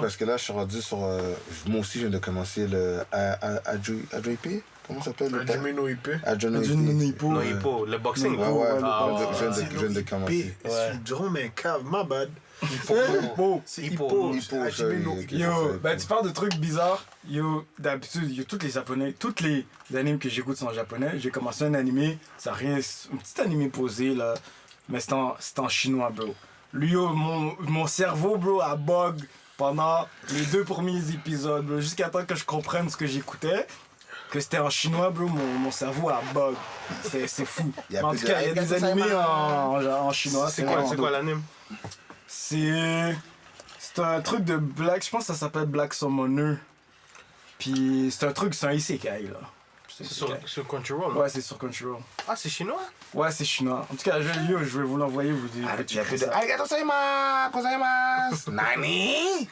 Parce que là, je suis rendu sur... moi aussi, je viens de commencer le AJP. Comment ça s'appelle? Ajumino IP. No Hippo, le boxing. Je viens de commencer. C'est du rhum, mais cave, my bad. C'est Hippo. Yo, ben tu parles de trucs bizarres. Yo, d'habitude, yo, tous les animes que j'écoute sont en japonais. J'ai commencé un animé, ça rien, un petit animé posé là, mais c'est en chinois, bro. Lui, yo, mon cerveau, bro, a bug pendant les 2 premiers épisodes, bro, jusqu'à temps que je comprenne ce que j'écoutais. Que c'était en chinois, bro, mon cerveau a bug. C'est fou. En tout cas, il y a des animés en chinois. C'est quoi l'anime? C'est un truc de Black, je pense que ça s'appelle Black Summoner. Puis c'est un isekai là. C'est sur Crunchyroll? Ouais, c'est sur Crunchyroll. Ah, c'est chinois? Ouais, c'est chinois. En tout cas, je vais vous l'envoyer, vous dire. Il y a plus de... Arigato gozaimasu! Nani?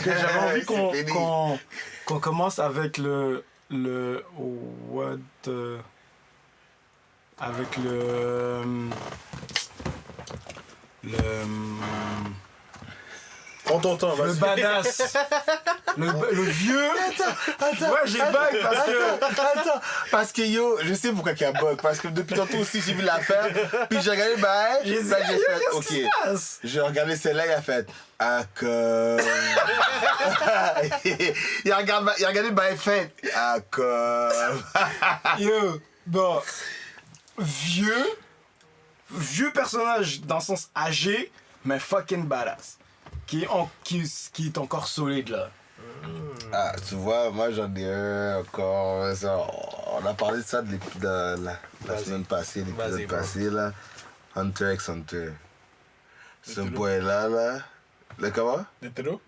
J'avais envie qu'on commence avec avec Prends ton temps, vas-y. le badass. le vieux. Attends. Ouais, j'ai bug parce que. Attends. Parce que yo, je sais pourquoi il y a bug. Parce que depuis tantôt aussi, j'ai vu l'affaire. Puis j'ai regardé le bail. J'ai fait, ok. J'ai regardé celle-là, il a fait. Il a regardé le bail fait. Yo, bon. Vieux personnage dans le sens âgé, mais fucking badass. Qui est encore solide là. Ah, tu vois, moi j'en ai un encore. Ça, on a parlé de ça de la semaine passée, l'épisode passé là. Hunter x Hunter. Ce boy-là, le comment?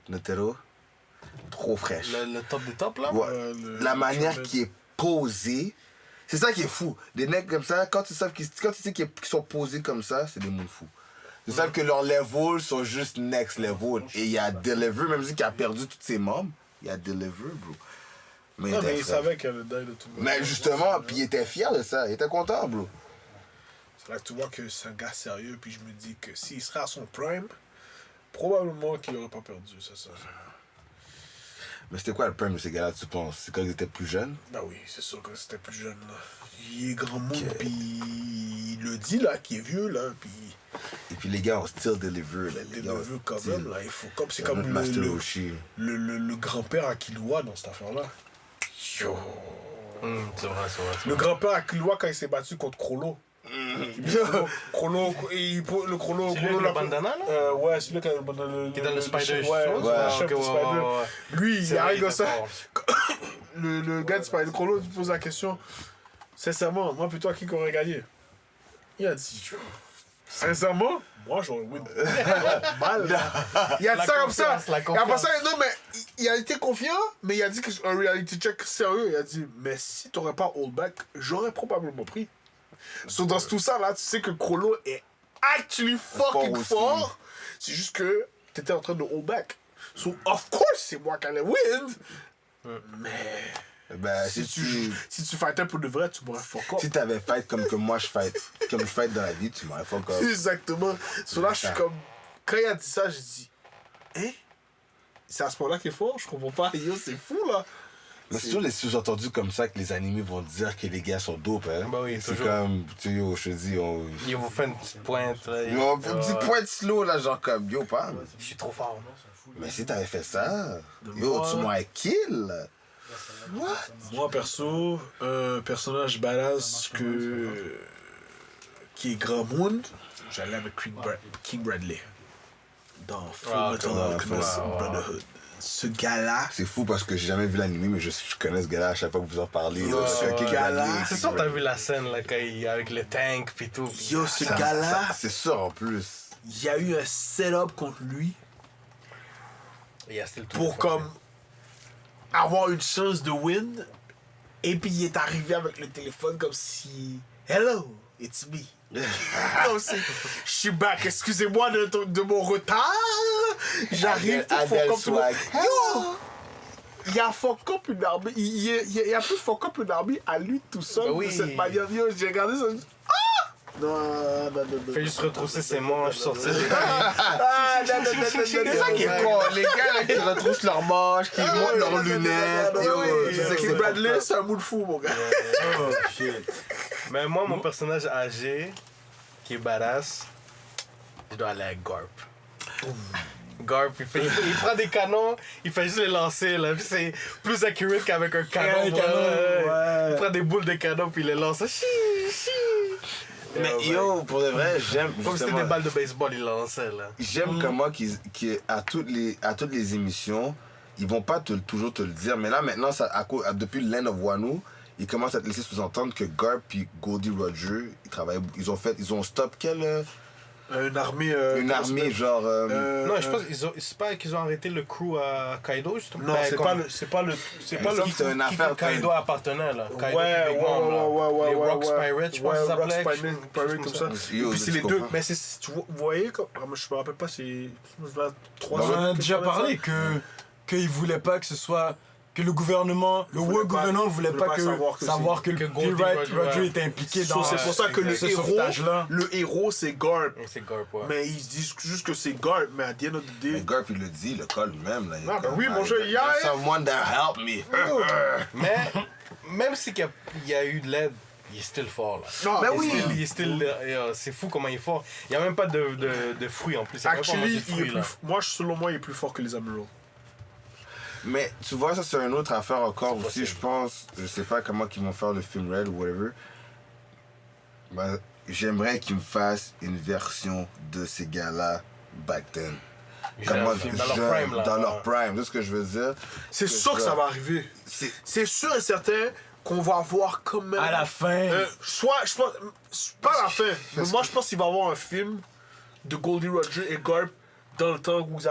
Netero. Trop fraîche. Le top des tops là? Ouais. La manière qui est posée, c'est ça qui est fou. Des mecs comme ça, quand tu sais qu'ils sont posés comme ça, c'est des moules fous. Ils savent que leurs levels sont juste next level. Et il y a Deliver, même si il a perdu tous ses membres, il y a Deliver, bro. Mais il savait qu'il allait die de tout le monde. Mais justement, puis il était fier de ça, il était content, bro. C'est là que tu vois que c'est un gars sérieux, puis je me dis que s'il serait à son prime, probablement qu'il n'aurait pas perdu, c'est ça. Mais c'était quoi le prime de ces gars-là, tu penses? C'est quand ils étaient plus jeunes? Ben oui, c'est sûr que c'était plus jeune, là. Il est grand monde, puis il le dit, là, qu'il est vieux, là, puis... Et puis les gars ont still deliver, là. Les gars ont quand même, là, il faut... C'est comme comme Master Roshi. Le grand-père à Killua dans cette affaire-là. Yo. C'est vrai. Le grand-père à Killua, quand il s'est battu contre Chrollo. Chrono, le Chrono. C'est lui avec le bandana là? Ouais, celui qui a le bandana. Qui est dans le Spider. Ouais. Lui, il arrive comme ça. Le gars de Spider Chrono, tu poses la question. Sincèrement, moi plutôt à qui qu'aurait gagné? Il a dit. Sincèrement, moi j'aurais win. Mal. Il a dit ça comme ça. Et après ça, non, mais il a été confiant, mais il a dit qu'un reality check sérieux. Il a dit, mais si t'aurais pas hold back, j'aurais probablement pris. So, dans tout ça, là, tu sais que Chrollo est actually fucking fort. C'est juste que t'étais en train de hold back. So, of course, c'est moi qui allais win. Mais... Ben, si tu fightais pour de vrai, tu m'aurais fuck up. Si t'avais fight comme que moi je fight, comme je fight dans la vie, tu m'aurais fuck up. Exactement. So là, je suis comme... Quand il a dit ça, j'ai dit... Hein? C'est à ce moment-là qu'il est fort? Je comprends pas. Yo, c'est fou, là. Mais c'est toujours les sous-entendus comme ça que les animés vont dire que les gars sont dope, hein. Bah oui, c'est toujours. Comme, tu sais, yo, je te dis, Ils vous font une petite pointe, là. Ils vont une petite pointe slow, là, genre comme, yo, pas. Je suis trop fort. Mais si t'avais fait ça, yo, tu m'aurais kill. What? Moi, perso, un personnage badass qui est grand monde, j'allais avec King Bradley. Dans Full Metal Alchemist Brotherhood. Ce gars-là. C'est fou parce que j'ai jamais vu l'anime, mais je connais ce gars-là à chaque fois que vous en parlez. Ouais, Ce ouais. gars-là. C'est sûr que t'as vu la scène là, quand avec le tank pis tout. Yo, ce gars-là, C'est sûr en plus. il y a eu un setup contre lui Il y a still tout pour le comme avoir une chance de win. Et puis il est arrivé avec le téléphone comme si... Hello, it's me. Comme si, je suis back, excusez-moi de mon retard. J'arrive pour fuck up tout le monde. Yo! Il a fuck up une armée. Il a pu fuck up une armée à lui tout seul Ben oui. de cette manière. Yo, j'ai regardé ça. Ah! Non. Fait juste retrousser ses manches, sortir des Ah, non. C'est ça qui est con. Les gars là, qui retroussent leurs manches, qui montent leurs lunettes. Yo, tu sais que King c'est Bradley, c'est un mood fou, mon gars. Oh shit. Mais moi, mon personnage âgé, qui est badass, je dois aller avec Garp. Garp, il prend des canons, il fait juste les lancer, là. Puis c'est plus accurate qu'avec un canon. Un canon, ouais. Il prend des boules de canon, puis il les lance. Mais yo, pour de vrai, j'aime Comme c'était justement- des balles de baseball, il lançait, là. J'aime comment à toutes les émissions, ils vont pas toujours te le dire, mais là maintenant, depuis Land of Wano, ils commencent à te laisser sous-entendre que Garp et Goldie Roger, ils ont stop Une armée. une armée genre. Non, je pense c'est pas qu'ils ont arrêté le crew à Kaido, justement. Non, Ben, c'est comme- pas le. C'est pas le. C'est pas le. c'est une qui affaire. Kaido appartenait, là. Kaido Ouais, puis Big Mom, là. Les Rocks Pirates, je pense que ça Rocks s'appelait. Pirate comme ça. Yo, Et puis c'est tu les deux. comprends. Mais vous voyez, comme. Moi, je me rappelle pas, c'est. 3 On en a déjà parlé qu'ils voulaient pas que ce soit. Que le gouvernement, le world gouvernement voulait pas savoir que que le Goldie Roger Roger était impliqué dans C'est pour ça que exact. le héros, sauvetage-là. le héros, c'est Garp. C'est Garp, ouais. Mais ils disent juste que c'est Garp, mais à the end of the Mais day. Garp, il le dit, le col même. Là, il est Ah, ben comme, oui, mon jeu, there's yeah. Someone that help me. Mais, même s'il y a eu de l'aide, il est still fort, là. Non, Ben mais oui. Il est still... c'est fou comment il est fort. Il n'y a même pas de fruits, en plus. Il y a même pas Actually, mangé de fruits, là. selon moi, il est plus fort que les Amurots. Mais tu vois, ça c'est une autre affaire encore aussi, possible. je pense. Je sais pas comment ils vont faire le film Red ou whatever. Ben, j'aimerais qu'ils me fassent une version de ces gars-là back then. Dans leur prime, là. Dans leur prime, c'est ce que je veux dire. C'est sûr que ça va arriver. C'est sûr et certain qu'on va avoir quand même. À la fin. Soit, je pense. Pas à la fin. Mais moi, je pense qu'il va y avoir un film de Goldie Roger et Garp dans le temps où ils ont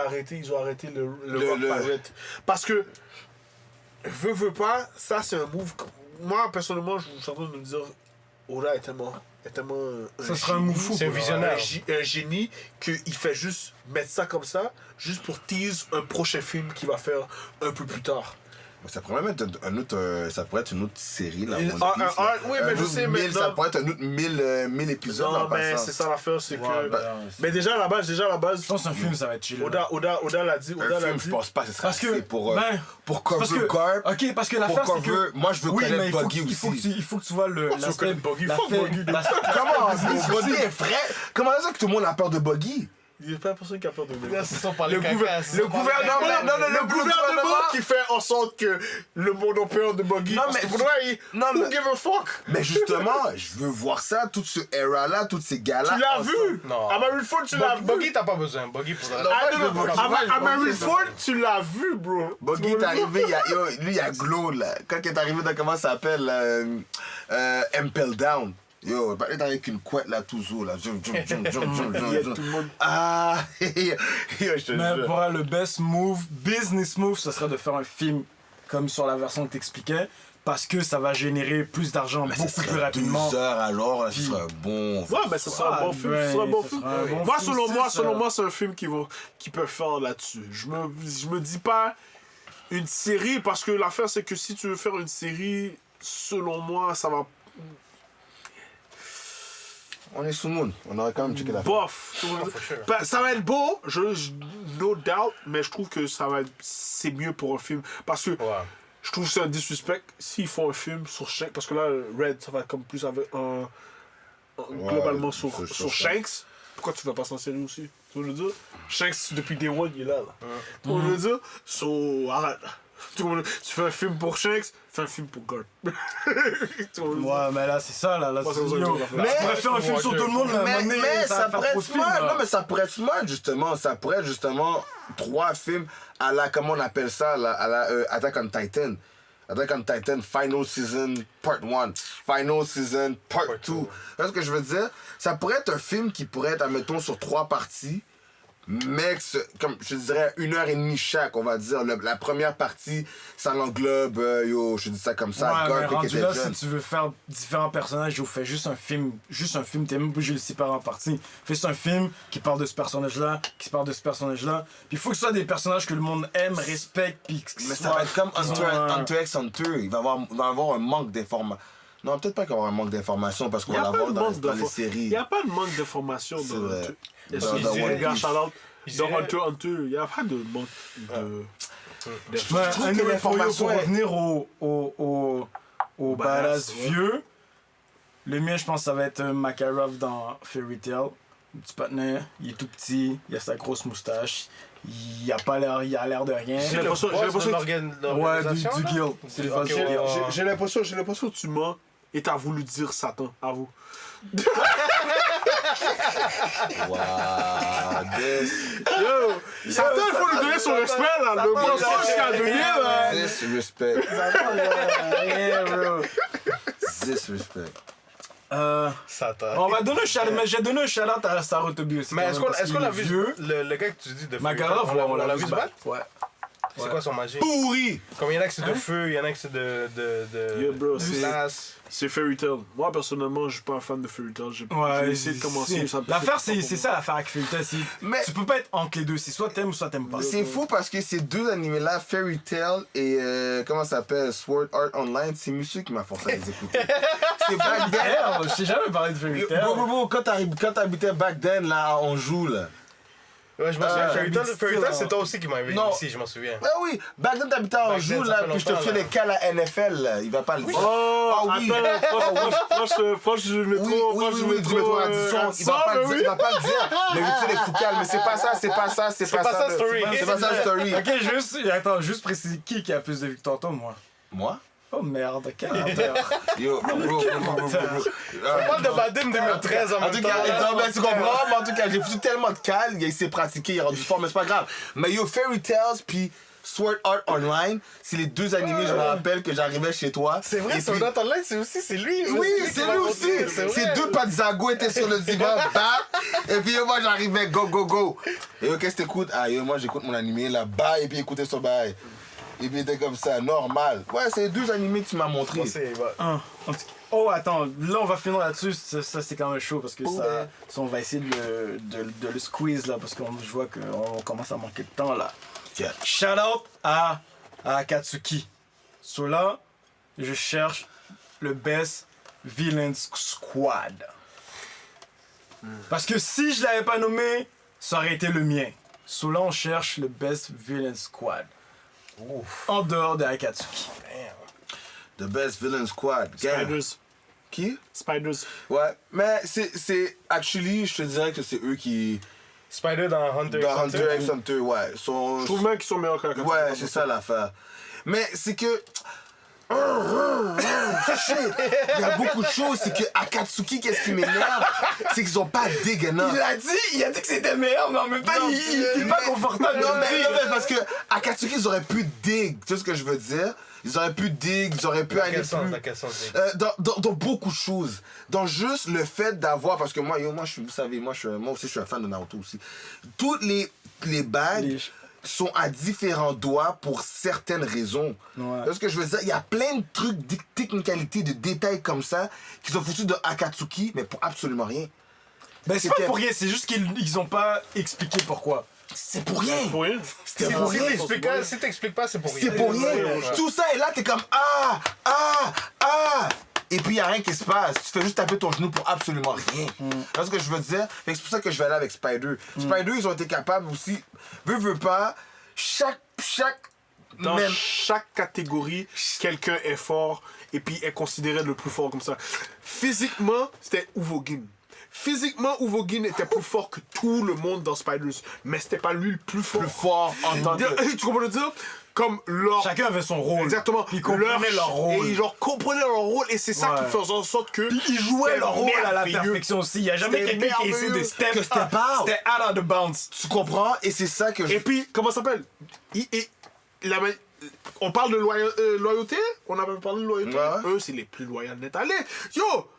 arrêté le Rock Pirate. Parce que, veux pas, ça c'est un move. Moi, personnellement, je suis en train de me dire, Oda est tellement Ça sera un move fou. C'est un visionnaire. un génie qu'il fait juste mettre ça comme ça, juste pour tease un prochain film qu'il va faire un peu plus tard. Ça pourrait même être ça pourrait être une autre série là. Oui, mais je sais, mais ça non. pourrait être un autre 1000 épisodes Non, en mais passant. c'est ça l'affaire, c'est Ouais, que. ben, Mais déjà à la base, Je pense qu'un film, ça va être chill. là. Oda l'a dit. Oda Un l'a film, dit. je pense pas que ce sera Parce que. assez pour parce cover que. Garp. Ok, parce que Pour l'affaire, c'est cover, que. moi je veux Oui, mais connaître il faut, Buggy aussi. il faut que tu vois le. tu veux connaître Buggy? Fuck Buggy, Comment Buggy est frais? Comment ça que tout le monde a peur de Buggy? Il n'y a pas personne qui a peur de lui. Là, ce sont pas les Le caca, gouvernement, ce sont pas les caca. le gouvernement qui fait en sorte que le monde a peur de Buggy. Non, Parce mais que pour vrai, non, who mais- give a fuck? Mais justement, je veux voir ça, tout ce era-là, tous ces gars-là. Tu l'as vu? Non. À Maryford, tu l'as vu? Buggy, t'as pas besoin. Buggy, pour Non, moi, je veux voir- À Maryford, tu l'as vu, bro. Buggy est arrivé, lui il a glow là. Quand il est arrivé dans comment ça s'appelle Impel Down. Yo, il est avec une couette là, tout zo là. Jum. Ah, yo, je te Mais jure. pour le best move, business move, ce serait de faire un film comme sur la version que t'expliquais. Parce que ça va générer plus d'argent Mais ça beaucoup plus serait rapidement. 12 heures alors, là, ce serait bon. Ouais, mais ce sera un bon film. Ce sera un bon film. Moi, selon moi, c'est un film qui peut faire là-dessus. Je me dis pas une série, parce que l'affaire, c'est que si tu veux faire une série, selon moi, ça va On est sous Moon, on aurait quand même checké la bof. Ça va être beau, no doubt, mais je trouve que c'est mieux pour un film. Parce que Ouais. je trouve que c'est un disrespect s'ils font un film sur Shanks, parce que là, Red, ça va être comme plus avec globalement sur Shanks. Pourquoi tu vas passer en série aussi? Tu veux le dire? Shanks, depuis Day One, il est là. Tu veux le dire? So, arrête. Tu fais un film pour Shanks, fais un film pour Garp. Ouais, mais là, c'est ça, là. Moi, c'est c'est- ça que yo, je vais faire. là, tu pourrais faire un film sur tout le monde, là, à un moment donné, Mais ça ça va faire pourrait trop être de films, smart. là. Non, mais ça pourrait être smart, justement. Ça pourrait être justement 3 films à la, comment on appelle ça, à la Attack on Titan. Attack on Titan, Final Season Part 1, Final Season Part 2. Tu vois ce que je veux dire? Ça pourrait être un film qui pourrait être, admettons, sur 3 parties. Mais comme je dirais 1h30 chaque, on va dire. La première partie, ça l'englobe, je dis ça comme ça. Ouais, mais rendu là, si tu veux faire différents personnages, je fais juste un film, t'es même pas obligé de le séparer en parties. Fais juste un film qui parle de ce personnage-là, qui parle de ce personnage-là. Puis il faut que ce soit des personnages que le monde aime, respecte, puis mais ça va être comme Hunter x Hunter. Il va y avoir un manque d'informations. Non, peut-être pas qu'il va y avoir un manque d'informations parce qu'on va l'avoir dans les séries. Il n'y a pas de manque d'informations dans Hunter. Dans Hunter x Hunter, il n'y a pas de manque d'informations. Mais pour revenir au badass vieux, le mien, je pense que ça va être Makarov dans Fairy Tail. Le petit partenaire, il est tout petit, il a sa grosse moustache. Il a l'air de rien. J'ai l'impression ouais, du guild. C'est le J'ai l'impression que tu mens et t'as voulu dire Satan, à vous. Wow, Yo, Satan, il faut lui donner son respect, là. Le mensonge qu'il a donné, là. Disrespect. Disrespect. Satan. On va donner un shout-out, mais j'ai donné un shout-out à Sarutobi aussi. Mais est-ce qu'on a vu le gars que tu dis de feu? Makarov, on l'a vu se battre? Ouais. C'est quoi son magie? Pourri! Comme il y en a qui c'est de feu, il y en a qui c'est de Yeah, bro, glace. C'est Fairy Tail. Moi, personnellement, je suis pas un fan de Fairy Tail. J'ai essayé de commencer. L'affaire, c'est ça l'affaire avec Fairy Tail. Tu peux pas être entre les deux. C'est soit t'aimes ou soit t'aimes pas. C'est fou parce que ces 2 animés-là, Fairy Tail et comment ça s'appelle, Sword Art Online, c'est monsieur qui m'a forcé à les écouter. C'est back then. Je t'ai jamais parlé de Fairy Tail. Quand t'habitais back then, là, on joue, là. Ouais, je m'en souviens. Fairy Tail, c'est toi aussi qui m'as vu ici, je m'en souviens. Ben oui, back then t'habitais en joue, là, puis je te fais les cas à la NFL, là. Il va pas le dire. Oh, oui. Attends, franche du métro. Oui, du métro Radisson. Il va pas le dire. Mais tu es foucal, mais c'est pas ça. C'est pas ça, story. C'est pas ça, story. Ok, juste préciser qui a plus de victoires, toi, moi? Moi? Oh merde, quel menteur. Yo, bro. On parle de Madden 2013 en même temps. Tu comprends? Mais en tout cas, j'ai foutu tellement de cal, il s'est pratiqué, il a rendu fort, mais c'est pas grave. Mais yo, Fairy Tails puis Sword Art Online, c'est les 2 animés, je me rappelle, que j'arrivais chez toi. C'est vrai, Sword Art Online, c'est lui. Oui, c'est lui aussi. Ces 2 Pazzago étaient sur le divan, et puis moi j'arrivais, go. Et yo, qu'est-ce que t'écoutes? Ah, yo, moi j'écoute mon animé là, bye, et puis écoutez son bail. Et puis t'es comme ça, normal. Ouais, c'est les 2 animés que tu m'as montré. Oh, attends, là on va finir là-dessus. Ça c'est quand même chaud parce que ça on va essayer de le squeeze là parce que je vois qu'on commence à manquer de temps là. Yeah. Shout out à Akatsuki. Sur là, je cherche le best villain squad. Parce que si je l'avais pas nommé, ça aurait été le mien. Sur là, on cherche le best villain squad. Ouf. En dehors de Akatsuki. The best villain squad. Spiders. Qui? Spiders. Ouais, mais c'est actually, je te dirais que c'est eux qui... Spider dans Hunter x Hunter, ouais. Je trouve même qu'ils sont meilleurs qu'Akatsuki. Ouais, c'est ça l'affaire. Mais c'est que... Il y a beaucoup de choses, c'est que Akatsuki, qu'est-ce qui m'énerve, c'est qu'ils ont pas dégueulasse. Il a dit que c'était meilleur, mais en même temps, il est pas confortable. Non, mais parce que Akatsuki, ils auraient pu dig, tu sais ce que je veux dire? Ils auraient pu dig, ils auraient pu aller plus... Dans beaucoup de choses. Dans juste le fait d'avoir... Parce que moi, vous savez, moi aussi, je suis un fan de Naruto aussi. Toutes les bagues... sont à différents doigts pour certaines raisons. Ouais. Parce que je veux dire, il y a plein de trucs, de technicalités, de détails comme ça qui sont foutus de Akatsuki, mais pour absolument rien. Ben c'est pas pour rien, c'est juste qu'ils ont pas expliqué pourquoi. C'est pour rien. C'était pour rien. Si t'expliques pas, c'est pour rien. C'est pour rien. Tout ça, et là, t'es comme et puis, il n'y a rien qui se passe. Tu fais juste taper ton genou pour absolument rien. C'est ce que je veux dire. C'est pour ça que je vais aller avec Spider. Spider, ils ont été capables aussi, veux pas, dans chaque catégorie, quelqu'un est fort et puis est considéré le plus fort comme ça. Physiquement, c'était Uvogin. Physiquement, Uvogin était plus fort que tout le monde dans Spiders, mais c'était pas lui le plus fort. Plus fort en tant que... Tu comprends le dire? comme leur... Chacun avait son rôle. Exactement. Puis ils comprenaient leur rôle. Et ils genre comprenaient leur rôle et c'est ça Ouais. qui faisait en sorte que... Puis ils jouaient leur rôle à la merveilleux. perfection aussi. Il n'y a jamais C'était quelqu'un qui a essayé de merveilleux. step Que step up. out. C'était out of the bounds. Tu comprends? Et c'est ça que je... Et puis, comment ça s'appelle? On parle de loyauté? On a pas parlé de loyauté? Ouais. Eux, c'est les plus loyaux net. Allez, yo!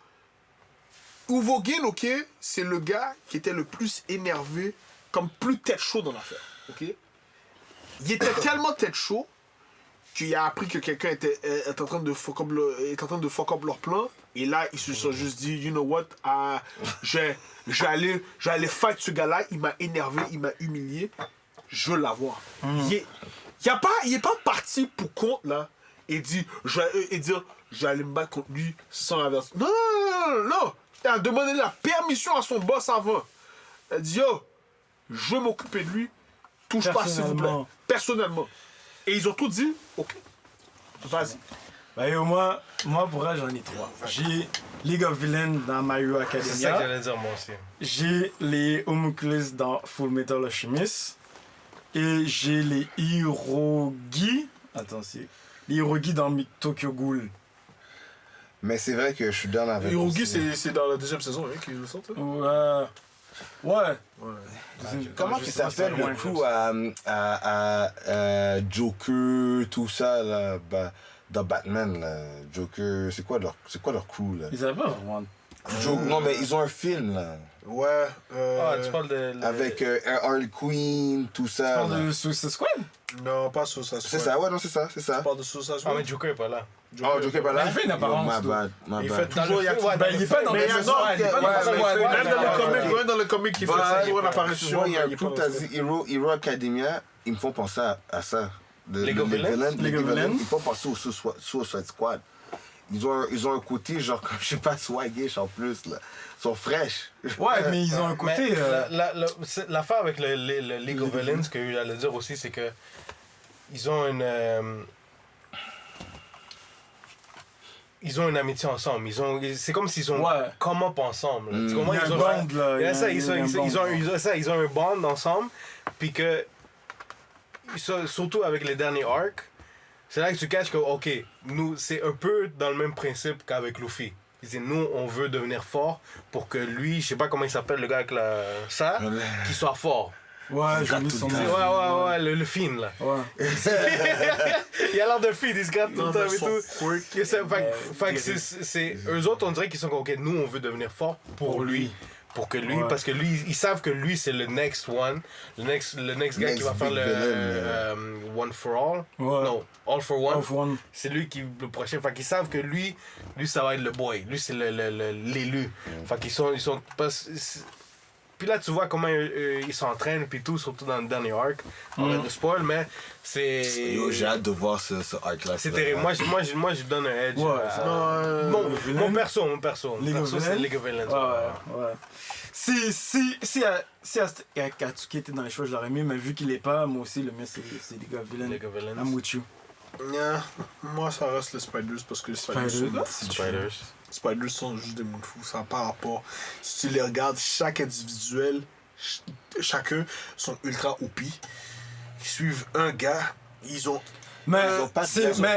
Uvogin, ok, c'est le gars qui était le plus énervé, comme plus tête chaud dans l'affaire, ok? Il était tellement tête chaud qu'il a appris que quelqu'un est en train de fuck up leur plan. Et là, ils se sont juste dit, you know what, j'allais fight ce gars-là, il m'a énervé, il m'a humilié, je veux l'avoir. Il est pas parti pour compte, là, et dire, j'allais me battre contre lui sans avertissement. Non. Il a demandé la permission à son boss avant. Il a dit, yo, je veux m'occuper de lui, touche pas s'il vous plaît. Personnellement. Et ils ont tout dit, ok, vas-y. Bah yo, moi pour elle, j'en ai 3. J'ai League of Villains dans My Hero C'est ça que Academia. j'allais dire, moi aussi. J'ai les Homunculus dans Full Metal Alchemist. Et j'ai les Hirogi. Attends, c'est. Les Hirogi dans Tokyo Ghoul. Mais c'est vrai que je suis dans avec... Hirogi, aussi. c'est dans la deuxième saison hein, qu'ils le sortent. Ouais. Comment je il sais pas, s'appelle c'est le loin, crew à Joker, tout ça, là, dans Batman, là. Joker, c'est quoi leur crew, là? Ils avaient pas vraiment. Non, mais ils ont un film, là. Ouais. Ah, tu parles de. Avec Harley Quinn, tout Tu ça. parles là. de Suicide Squad? Non, pas Suicide Squad. C'est ça, ouais, non, c'est ça. Tu parles de Suicide Ah, Squad? mais Joker est pas là. Oh, Joker, pas là? Mais il fait une apparence, My bad, my Il bad. fait dans Toujours, le il y a film, ouais, Ben, il est pas dans Mais le il y a Suicide Squad, il est pas dans le ouais, Suicide mais Squad. Même dans le comic, il fait toujours une Tu apparition. vois, il y a un il est crew, pas t'as dans le dit Hero Academia, ils me font penser à ça. League of Villains? League of Villains. Ils me font penser au Suicide Squad. Ils ont un côté, genre, comme, je sais pas, swaggish en plus, là. Ils sont fraîches. Ouais, mais ils ont un côté. L'affaire avec le League of Villains, ce que j'allais dire aussi, c'est que ils ont une amitié ensemble. C'est comme s'ils ont Ouais. come up ensemble. là. Tu Il comprends? y a Ils un ont bond, là. il y a ça, ils ont un bond ensemble. Puis que, surtout avec les derniers arcs, c'est là que tu caches que, ok, nous, c'est un peu dans le même principe qu'avec Luffy. Ils disent, nous, on veut devenir fort pour que lui, je sais pas comment il s'appelle, le gars avec ça, qu'il soit fort. Ouais, j'ai mis son nom. Ouais, le film, là. Ouais. Il a l'air de fille, il se gratte tout le temps et son tout. Fait que c'est eux autres, on dirait qu'ils sont comme, ok, nous, on veut devenir fort pour lui. Pour que lui, Ouais. parce que lui, ils savent que lui, c'est le next one. Le next gars qui va faire big le One for All. Ouais. Non, All for One. Off one. C'est lui qui le prochain. Fait qu'ils savent que lui, ça va être le boy. Lui, c'est l'élu. Fait qu'ils sont puis là, tu vois comment ils s'entraînent, puis tout, surtout dans le dernier arc. On va de spoil, mais c'est. Yo, j'ai hâte de voir ce arc-là. C'est terrible. Moi, je donne un edge. Ouais, à- mon perso. League of Perso, c'est Villains? League of Villains. Ouais. Si Akatsuki était dans les choix, je l'aurais mis, mais vu qu'il est pas, moi aussi, le mien, c'est League of Villains. League of Villains. I'm with you. Moi, ça reste les Spiders parce que les Spiders? Spiders sont juste des mondes fous. Ça n'a pas rapport. Si tu les regardes, chaque individuel, chacun sont ultra OP. Ils suivent un gars, ils ont Mais, Ils ont pas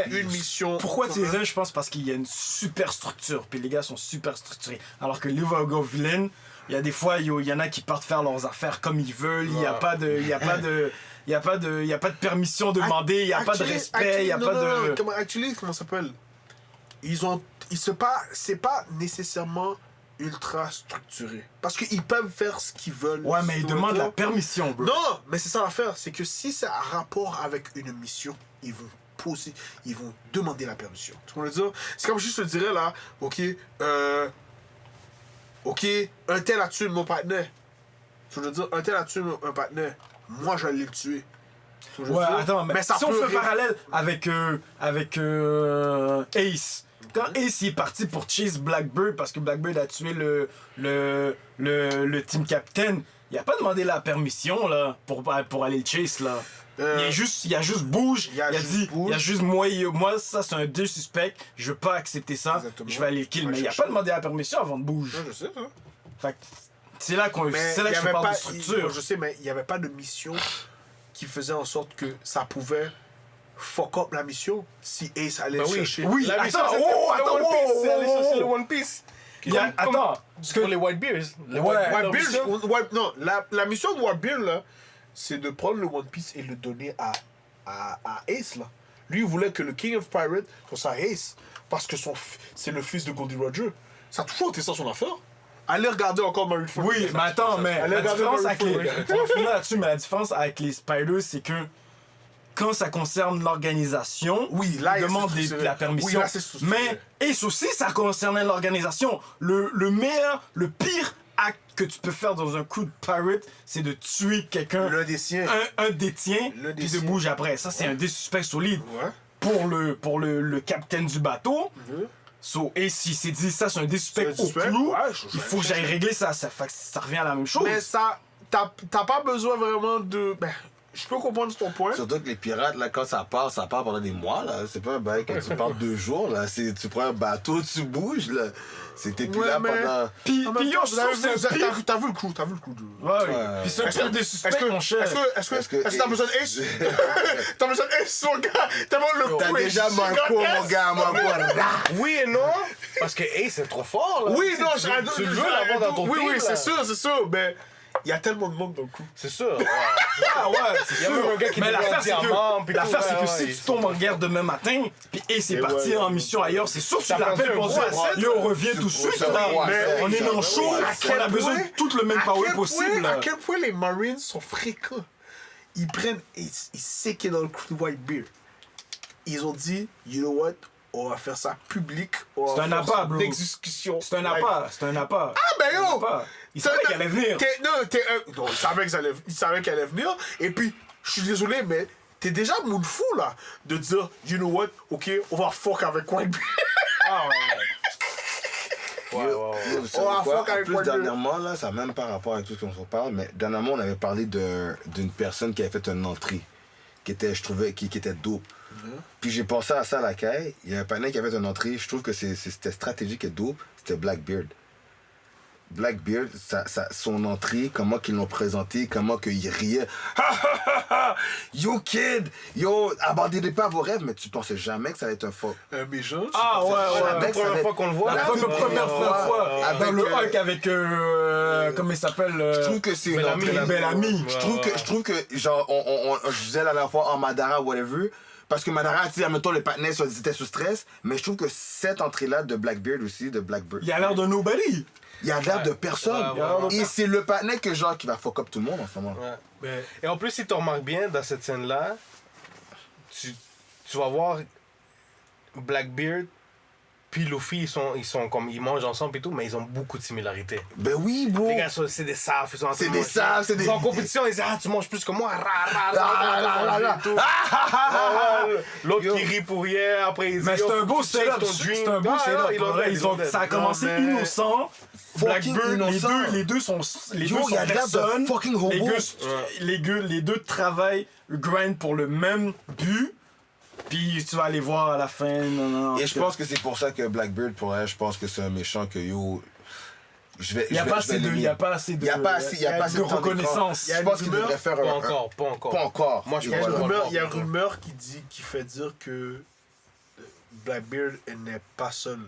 une mission. pourquoi tu les aimes, je pense, parce qu'il y a une super structure, puis les gars sont super structurés. Alors que League of Villains, il y a des fois, il y en a qui partent faire leurs affaires comme ils veulent, il n'y a pas de... Il y a pas de permission demandée, il n'y a pas de respect, il n'y a pas de... Comment ça s'appelle? C'est pas nécessairement ultra structuré. Parce qu'ils peuvent faire ce qu'ils veulent. Ouais, mais ils demandent la permission, bro. Non, mais c'est ça l'affaire. C'est que si c'est un rapport avec une mission, ils vont demander la permission. Tu comprends le dire? C'est comme si je te dirais là, ok, un tel a tué mon partenaire. Tu veux dire, un tel a tué un partenaire. Moi, je vais le tuer. Tu vois, je veux Ouais, dire? attends, mais ça si on peut fait un parallèle avec Ace, quand Ace il est parti pour chase Blackbird parce que Blackbird a tué le team captain, il a pas demandé la permission là pour aller le chase là. Il y a juste Bouge, il a juste moi ça c'est un 2 suspect, je veux pas accepter ça, Exactement. je vais aller le kill, Ouais, mais il a pas demandé la permission avant de Bouge. Ouais, je sais, hein. Fait que c'est là que Mais je il y avait parle pas, de structure. je sais, mais il n'y avait pas de mission qui faisait en sorte que ça pouvait fuck up la mission si Ace allait Ben le oui, chercher. Oui, la mission, attends, c'était oh, pour le attends, One Piece, oh, c'est aller oh, chercher le oh. One Piece. Attends, C'est pour les White Bears. Les Ouais. White White Bears, Beard, non, la mission de White Beard, là, c'est de prendre le One Piece et le donner à Ace, là. Lui, il voulait que le King of Pirates soit à Ace, parce que c'est le fils de Goldie Roger. Ça a toujours été ça son affaire. Allez regarder encore Marineford. Oui, mais attends, mais Allez la regarder différence avec les... Marineford. On va finir là-dessus, mais la différence avec les Spiders, c'est que quand ça concerne l'organisation, Oui, là, ils demandent c'est structuré. la permission. Oui, là, c'est structuré. Mais Ace aussi, ça concernait l'organisation. Le meilleur, le pire acte que tu peux faire dans un coup de pirate, c'est de tuer quelqu'un, L'un des siens. un des tiens, L'un des puis de siens. bouger après. Ça, c'est un des suspects solides. Ouais. Pour le capitaine du bateau. So, Ace, il s'est dit, ça, c'est un des suspects C'est un au suspect, clou. ouais, Il faut que j'aille régler ça. Ça fait que ça revient à la même chose. Mais ça, t'as pas besoin vraiment de... Ben, je peux comprendre ton point. Surtout que les pirates, là, quand ça part pendant des mois, là. C'est pas un bail quand tu pars 2 jours, là. Tu prends un bateau, tu bouges, là. C'était plus Ouais, là mais- pendant. Puis, En même yo, temps, je trouve que c'est un pire. t'as vu le coup, t'as vu le coup de... Ouais, oui. Ouais. Puis c'est un Est-ce pire que- des suspects, mon cher. Est-ce que t'as besoin d'Ace? T'as besoin d'Ace, mon gars? T'as besoin de le T'as coup, déjà Ace, Marco, gars. mon gars, Marco. Oui et non, parce que Ace c'est trop fort là. Oui, non, tu le veux l'avoir dans ton Oui, team, oui, là. c'est sûr, mais il y a tellement de monde dans le coup. C'est sûr. Ouais. Ah ouais, c'est Il y a même un gars qui Mais devient l'affaire, un c'est diamant, que, puis l'affaire, tout, c'est que ouais, si ouais, tu tombes en guerre demain matin, puis Ace est parti ouais, en mission ailleurs, c'est sûr que tu Ça l'appelles prend pour un dire gros asset, yo, on revient tout de suite. ça là. va, Mais ouais, on est ça dans va, le show, ouais, on a besoin de tout le même power possible. À quel point les Marines sont fréquents. Ils prennent Ace, ils savent qu'il est dans le coup de Whitebeard. Ils ont dit, you know what, on va faire ça public. C'est un appât, bro. D'exécution. C'est un appât, c'est un appât. Ah, ben yo! Il savait qu'il allait venir. Non, il savait qu'elle allait venir. Et puis, je suis désolé, mais t'es déjà mood fou, là, de dire, you know what, ok, on va fuck avec Whitebeard. Ah ouais. Vous savez Oh, quoi? fuck En avec plus, White Bear. dernièrement, là, ça n'a même pas rapport avec tout ce qu'on se parle, mais dernièrement, on avait parlé d'une personne qui avait fait une entrée, qui était, je trouvais, qui était dope. Puis j'ai pensé à ça à la caille. Il y a un panel qui avait fait une entrée, je trouve que c'était stratégique et dope, c'était Blackbeard. Blackbeard, son entrée, comment qu'ils l'ont présenté, comment qu'il riait. Ha ha ha ha! Yo kid! Yo, abandonnez pas vos rêves, mais tu pensais jamais que ça allait être un faux. Un méchant. Ah ouais, La ouais. première fois qu'on le voit. La La première fois. avec Dans le Hulk avec, comment il s'appelle? Je trouve que c'est une Bellamy. entrée. Bellamy. Je trouve que, genre, je disais la dernière fois en Madara, whatever, parce que Madara, tu sais, en même temps, les partenaires étaient sous stress, mais je trouve que cette entrée-là de Blackbeard aussi, de Blackbeard, Il a l'air de nobody. il y a l'air de personne. ouais. Et c'est le partenaire que, genre, qui va fuck up tout le monde en ce moment. Ouais. Mais, Et en plus, si tu remarques bien, dans cette scène-là, tu vas voir Blackbeard puis Luffy, ils sont comme, ils mangent ensemble et tout, mais ils ont beaucoup de similarités. Ben oui, bro. Les gars, c'est des saves, ils sont en train C'est de des manger. saves, c'est des- Ils sont en compétition, ils disent, ah, tu manges plus que moi, L'autre Yo. qui rit pour rien, après il dit, Mais c'est yo, un beau tu check setup. ton C'est drink. un beau Ah, setup. non, ils l'ont Ouais, fait, ils ils l'ont ont- fait. Ça a commencé Non, mais- innocent. Fucking Blackbird, innocent. les deux sont Yo, il y a l'air de personnes. fucking Les hobo. les deux travaillent, grind pour le même but. Puis tu vas aller voir à la fin. Non. Et je pense que c'est pour ça que Blackbeard, pour elle, je pense que c'est un méchant que yo. Il n'y a pas assez de. Il y a pas assez de. Il y a pas assez de temps d'écran. reconnaissance. Je pense qu'il devrait faire Pas un. encore, pas encore. Pas encore. Moi, je il y a pense une pas rumeur, encore. il y a une rumeur qui fait dire que Blackbeard n'est pas seul.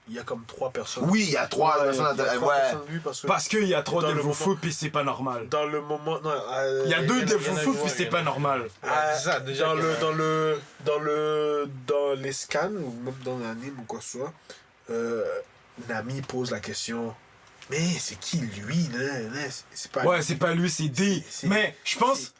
Il y a comme 3 personnes. Oui, il y a 3 Ouais, personnes il y a à 3 ouais. personnes lui parce que Parce qu'il y a trop Dans de le fou moment- puis c'est pas normal. dans le moment. Non, Il y a deux il y en a- de il y en a fou joué, puis il c'est y en pas a- normal. Ouais, c'est ça, déjà dans qu'il y a- dans les scans ou même dans l'anime ou quoi que ce soit, Nami pose la question. Mais c'est qui lui, c'est pas Ouais, lui. c'est pas lui, c'est D. C'est- Mais je pense.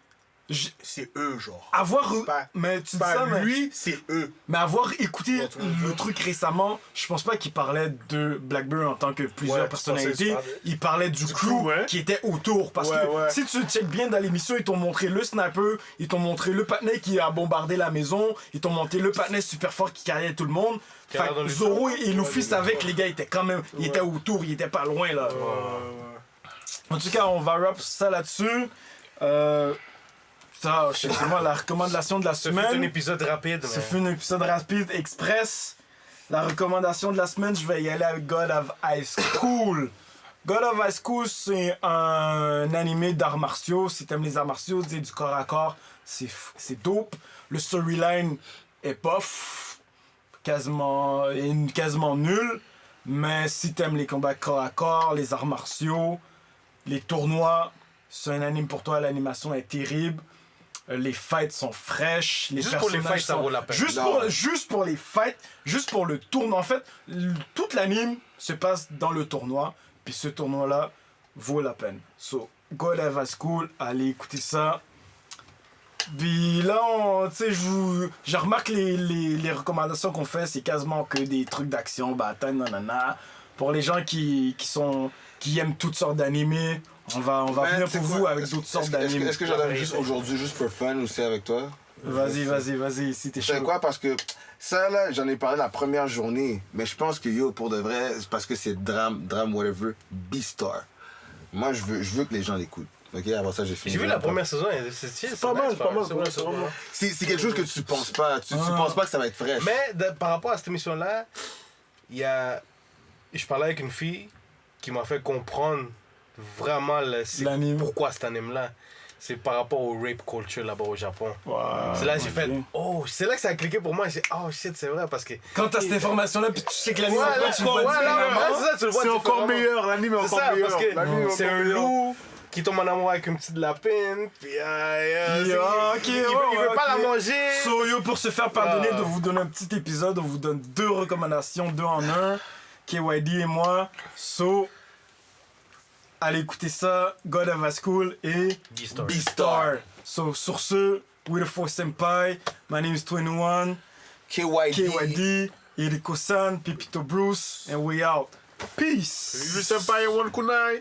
c'est eux genre. Avoir. Pas- Mais tu dis Pas ça, mais. lui, c'est eux. Mais avoir écouté Ouais, tu vois. le truc récemment, je pense pas qu'il parlait de Blackbeard en tant que plusieurs Ouais, tu personnalités. pensais que Il parlait du crew crew, ouais. qui était autour. Parce Ouais, que ouais. si tu check bien dans l'émission, ils t'ont montré le sniper, ils t'ont montré le patinet qui a bombardé la maison, ils t'ont montré le patinet super fort qui carriait tout le monde. Qui a Fait l'air dans que les Zoro films. et Luffy Ouais, savaient que les gars étaient quand même. Ils étaient autour, ils étaient pas loin là. En tout cas, on va wrap ça là-dessus. Ça, c'est moi la recommandation de la Ce fut semaine. un épisode rapide, Ce mais... fut un épisode rapide, express. La recommandation de la semaine, je vais y aller avec God of High School. God of High School, c'est un animé d'arts martiaux. Si t'aimes les arts martiaux, c'est du corps à corps, c'est dope. Le storyline est pof, quasiment nul. Mais si t'aimes les combats corps à corps, les arts martiaux, les tournois, c'est un anime pour toi. L'animation est terrible. Les fights sont fraîches. Les juste pour les fights, sont... ça vaut la peine. Juste pour les fights, juste pour le tournoi. En fait, toute l'anime se passe dans le tournoi. Puis ce tournoi-là vaut la peine. So, God of High School, allez écouter ça. Puis là, je remarque les recommandations qu'on fait, c'est quasiment que des trucs d'action, bataille, nanana. Pour les gens qui aiment toutes sortes d'animés, on va venir pour vous avec d'autres sortes d'animés. Est-ce que j'en avais juste aujourd'hui, juste pour fun aussi avec toi? Vas-y, si t'es chaud. C'est quoi? Parce que ça, là, j'en ai parlé la première journée, mais je pense que, pour de vrai, c'est parce que c'est drame, whatever, Beastar. Moi, je veux que les gens l'écoutent. Ok, avant ça, j'ai fini. J'ai vu la première saison, c'est pas mal. C'est quelque chose que tu penses pas. Tu penses pas que ça va être fraîche. Mais par rapport à cette émission-là, je parlais avec une fille qui m'a fait comprendre vraiment pourquoi cet anime-là. C'est par rapport au rape culture là-bas au Japon. Wow, c'est là que j'ai fait, c'est là que ça a cliqué pour moi. J'ai dit, oh shit, c'est vrai parce que. Quand t'as cette information-là, puis tu sais que l'anime c'est encore meilleur, l'anime est encore meilleur. Parce que c'est un loup qui tombe en amour avec une petite lapine, puis il veut pas la manger. So, pour se faire pardonner de vous donner un petit épisode, on vous donne 2 recommandations, 2 en 1. KYD et moi. So, allez écouter ça, God of High School et Beastar. So, sur ce, We the Four Senpai, my name is 21, KYD, Eriko-san, Pipito Bruce, and we out. Peace! We Senpai and one kunai.